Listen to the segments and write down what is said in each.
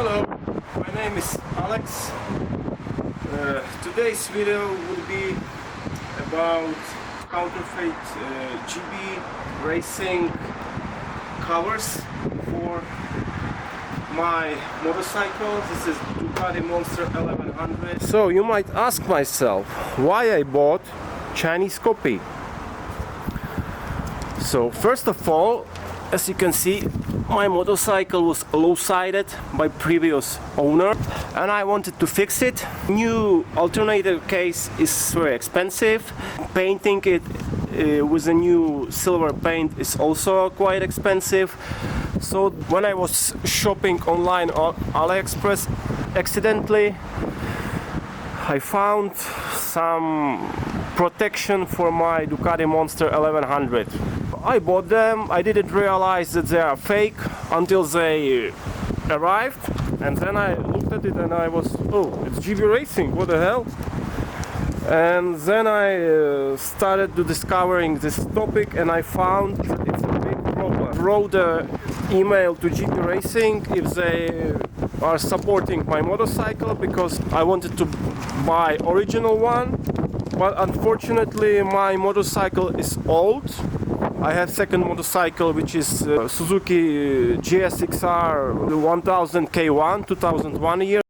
Hello, my name is Alex. Today's video will be about Counterfeit GB racing covers for my motorcycle. This is Ducati Monster 1100. So you might ask myself why I bought Chinese copy. So first of all, as you can see, my motorcycle was low-sided by previous owner and I wanted to fix it. New alternator case is very expensive. Painting it with a new silver paint is also quite expensive. So when I was shopping online on AliExpress, accidentally I found some protection for my Ducati Monster 1100. I bought them. I didn't realize that they are fake until they arrived, and then I looked at it and I was, oh, it's GB Racing, what the hell? And then I started to discovering this topic and I found that it's a big problem. I wrote an email to GB Racing if they are supporting my motorcycle, because I wanted to buy original one, but unfortunately my motorcycle is old. I have second motorcycle, which is Suzuki GSXR 1000 K1 2001 year,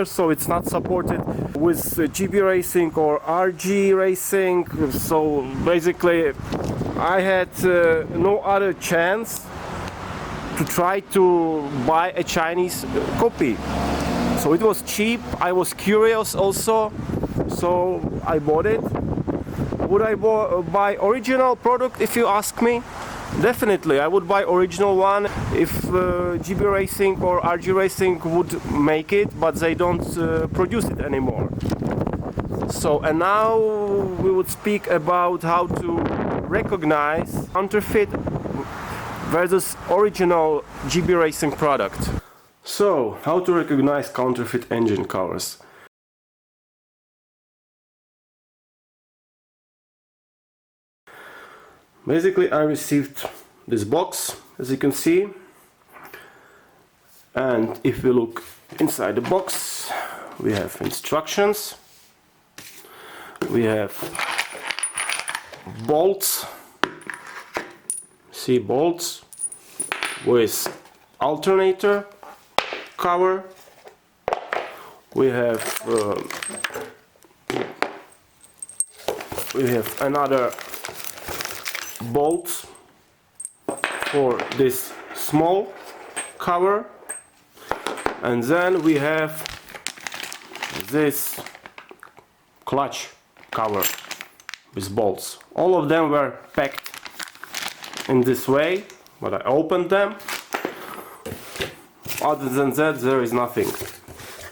so it's not supported with GB Racing or RG Racing. So basically I had no other chance to try to buy a Chinese copy. So it was cheap, I was curious also, so I bought it. Would I buy original product if you ask me? Definitely, I would buy original one if GB Racing or RG Racing would make it, but they don't produce it anymore. So, and now we would speak about how to recognize counterfeit versus original GB Racing product. So, how to recognize counterfeit engine covers? Basically, I received this box, as you can see, and if we look inside the box, we have instructions, we have bolts, see, bolts with alternator cover, we have another bolt for this small cover, and then we have this clutch cover with bolts. All of them were packed in this way, but I opened them. Other than that, there is nothing.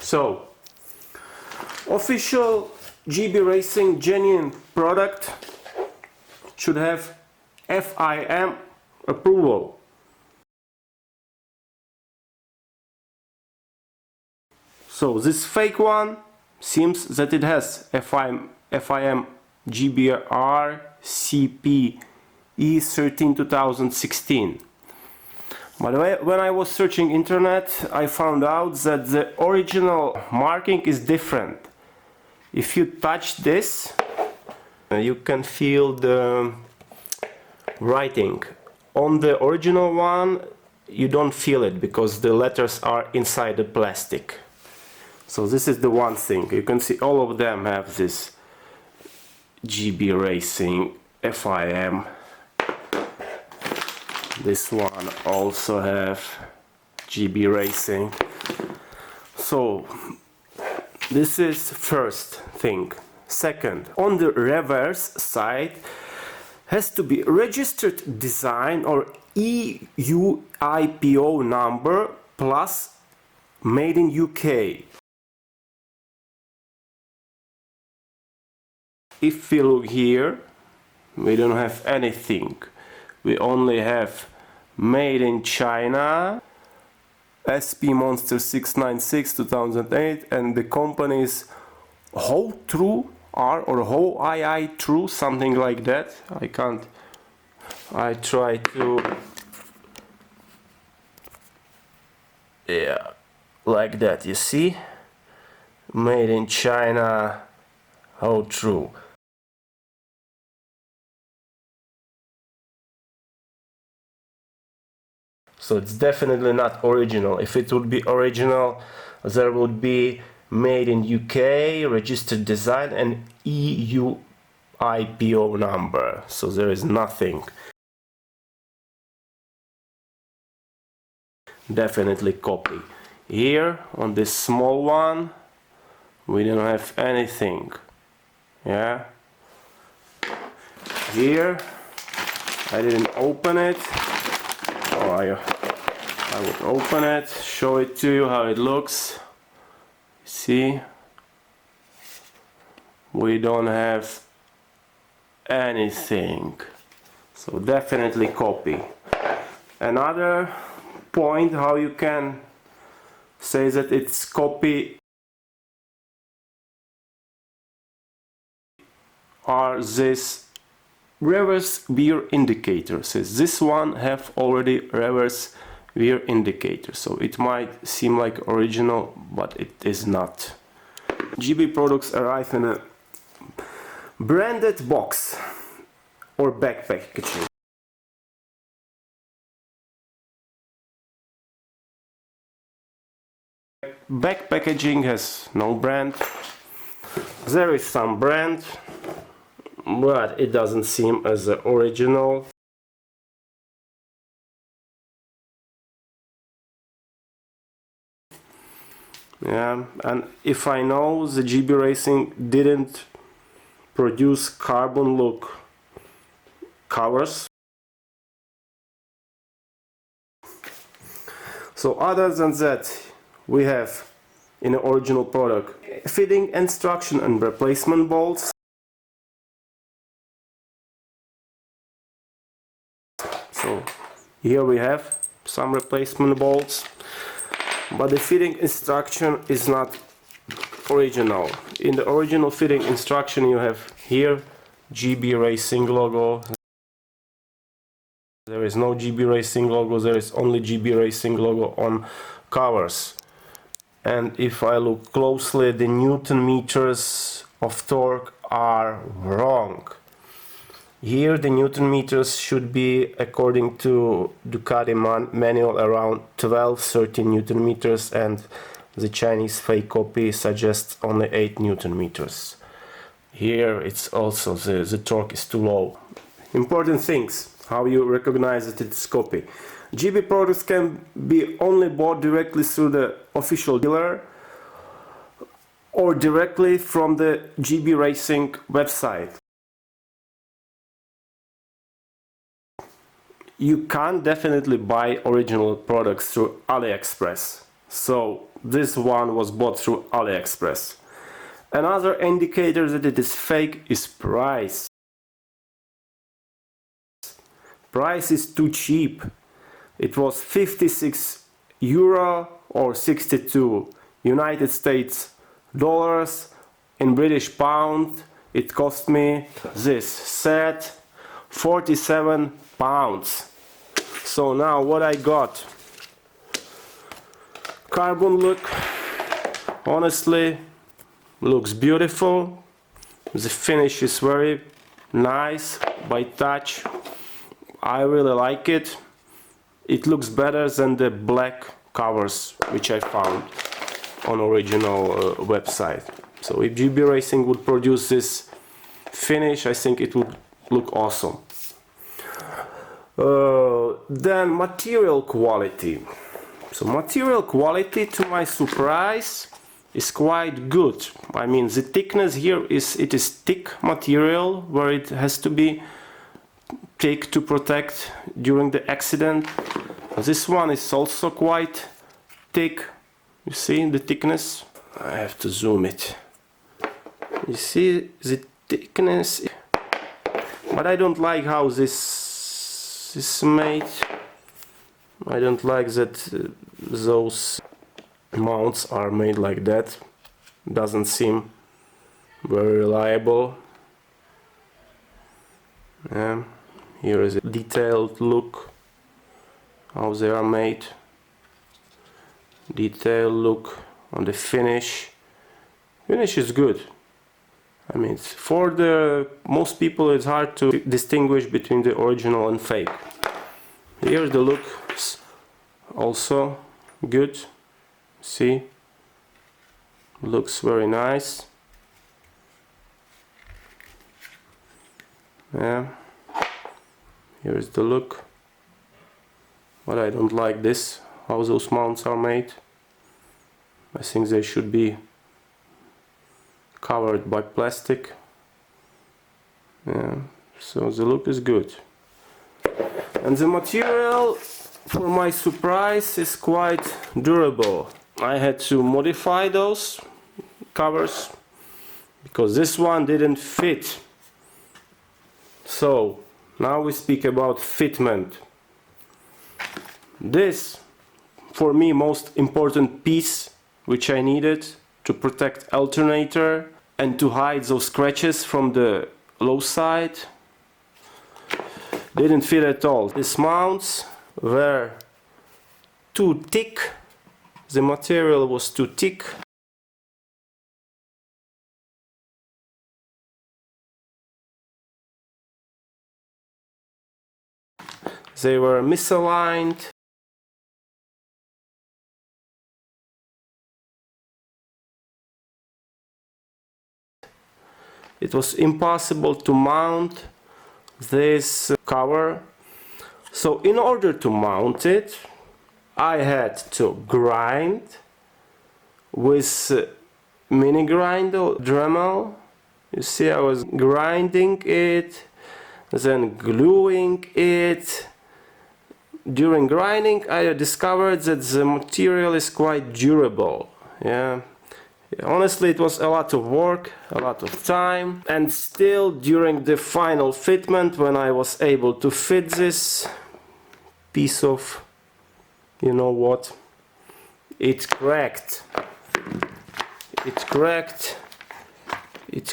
So, official GB Racing genuine product should have FIM approval. So this fake one seems that it has FIM GBR CP E13 2016. But when I was searching internet, I found out that the original marking is different. If you touch this, you can feel the writing. On the original one you don't feel it because the letters are inside the plastic. So this is the one thing. You can see all of them have this GB Racing FIM. This one also have GB Racing. So this is first thing. Second, on the reverse side has to be registered design or EUIPO number plus made in UK. If we look here, we don't have anything. We only have made in China, SP Monster 696 2008, and the company is Ho True R or Ho II True, something like that. I try to Yeah, like that, you see? Made in China. How true. So it's definitely not original. If it would be original, there would be made in UK, registered design, and EU IPO number. So there is nothing. Definitely copy. Here on this small one, we don't have anything. Yeah. Here, I didn't open it. Oh, I would open it, show it to you how it looks. See, we don't have anything, so definitely copy. Another point how you can say that it's copy are this reverse wear indicators. This one have already reverse wear indicator, so it might seem like original, but it is not. GB products arrive in a branded box or back packaging. Back packaging has no brand. There is some brand, but it doesn't seem as the original. Yeah, and if I know the GB Racing didn't produce carbon look covers. So other than that, we have in the original product fitting instruction and replacement bolts. So here we have some replacement bolts, but the fitting instruction is not original. In the original fitting instruction you have here GB Racing logo. There is no GB Racing logo, there is only GB Racing logo on covers. And if I look closely, the Newton meters of torque are wrong. Here the Newton meters should be, according to Ducati manual, around 12-13 Newton meters, and the Chinese fake copy suggests only 8 Newton meters. Here it's also the torque is too low. Important things, how you recognize that it's copy. GB products can be only bought directly through the official dealer or directly from the GB Racing website. You can definitely buy original products through AliExpress. So this one was bought through AliExpress. Another indicator that it is fake is price. Price is too cheap. It was 56 euro or 62 United States dollars. In British pound it cost me this set 47 pounds. So now what I got, carbon look, honestly looks beautiful. The finish is very nice by touch. I really like it. It looks better than the black covers which I found on original website. So if GB Racing would produce this finish, I think it would look awesome. Then material quality. So material quality, to my surprise, is quite good. I mean, the thickness here is thick material, where it has to be thick to protect during the accident. This one is also quite thick. You see the thickness? I have to zoom it. You see the thickness? But I don't like how this is made. I don't like that those mounts are made like that. Doesn't seem very reliable. Yeah. Here is a detailed look how they are made. detail look on the finish. Finish is good. I mean, for the most people it's hard to distinguish between the original and fake. Here's the look, also good. See, looks very nice. Yeah, here's the look. But I don't like this, how those mounts are made. I think they should be covered by plastic. Yeah, so the look is good. And the material, for my surprise, is quite durable. I had to modify those covers because this one didn't fit. So now we speak about fitment. This, for me, most important piece which I needed to protect alternator and to hide those scratches from the low side, didn't fit at all. These mounts were too thick, the material was too thick. They were misaligned. It was impossible to mount this cover. So in order to mount it, I had to grind with mini grinder Dremel. You see, I was grinding it, then gluing it. During grinding, I discovered that the material is quite durable. Yeah. Honestly, it was a lot of work, a lot of time, and still during the final fitment, when I was able to fit this piece of, you know what, it cracked. It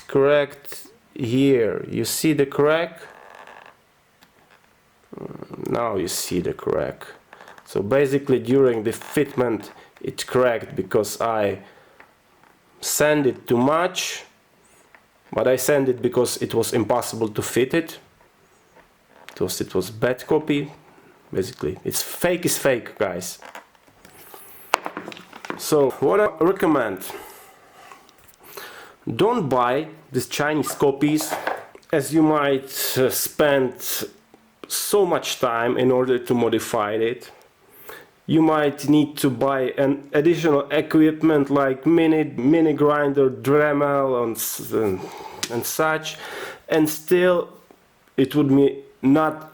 cracked here. You see the crack? Now you see the crack. So basically during the fitment it cracked because I sanded too much, but I sanded because it was impossible to fit it, because it was bad copy. Basically, it's fake is fake, guys. So what I recommend: don't buy these Chinese copies, as you might spend so much time in order to modify it. You might need to buy an additional equipment like mini grinder, Dremel and such, and still it would be not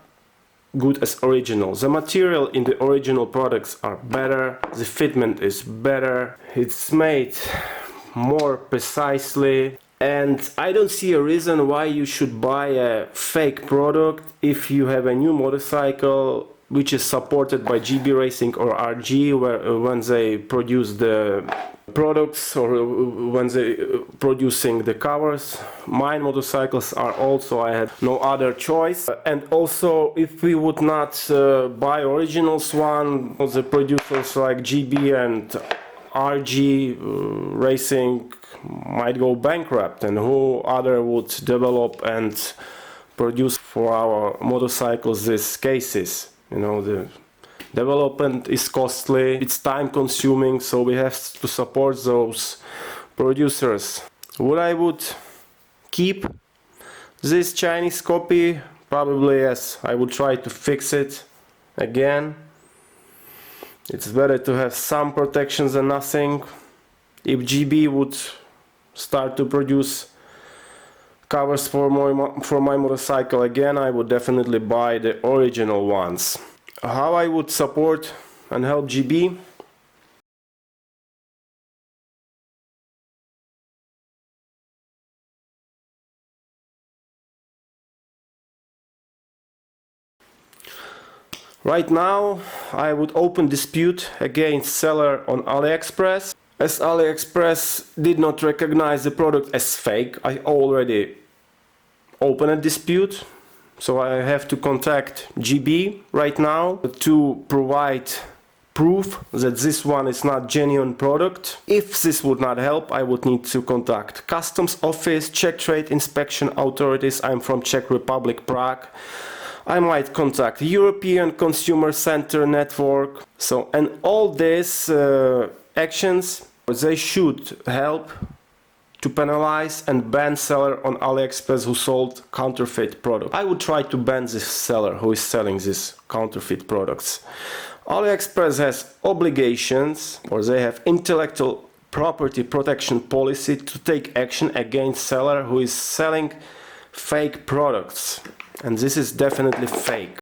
good as original. The material in the original products are better, the fitment is better, it's made more precisely, and I don't see a reason why you should buy a fake product if you have a new motorcycle which is supported by GB Racing or RG, when they produce the products or when they producing the covers. Mine motorcycles are also, I had no other choice. And also, if we would not buy originals one, the producers like GB and RG Racing might go bankrupt, and who other would develop and produce for our motorcycles these cases? You know, the development is costly, it's time consuming, so we have to support those producers. What I would keep this Chinese copy? Probably yes, I would try to fix it again. It's better to have some protections than nothing. If GB would start to produce covers for my motorcycle again, I would definitely buy the original ones. How I would support and help GB? Right now I would open dispute against seller on AliExpress. As AliExpress did not recognize the product as fake, I already opened a dispute. So I have to contact GB right now to provide proof that this one is not genuine product. If this would not help, I would need to contact customs office, Czech trade inspection authorities. I'm from Czech Republic, Prague. I might contact European Consumer Center Network. So, and all these actions, they should help to penalize and ban seller on AliExpress who sold counterfeit product. I would try to ban this seller who is selling these counterfeit products. AliExpress has obligations, or they have intellectual property protection policy to take action against seller who is selling fake products. And this is definitely fake.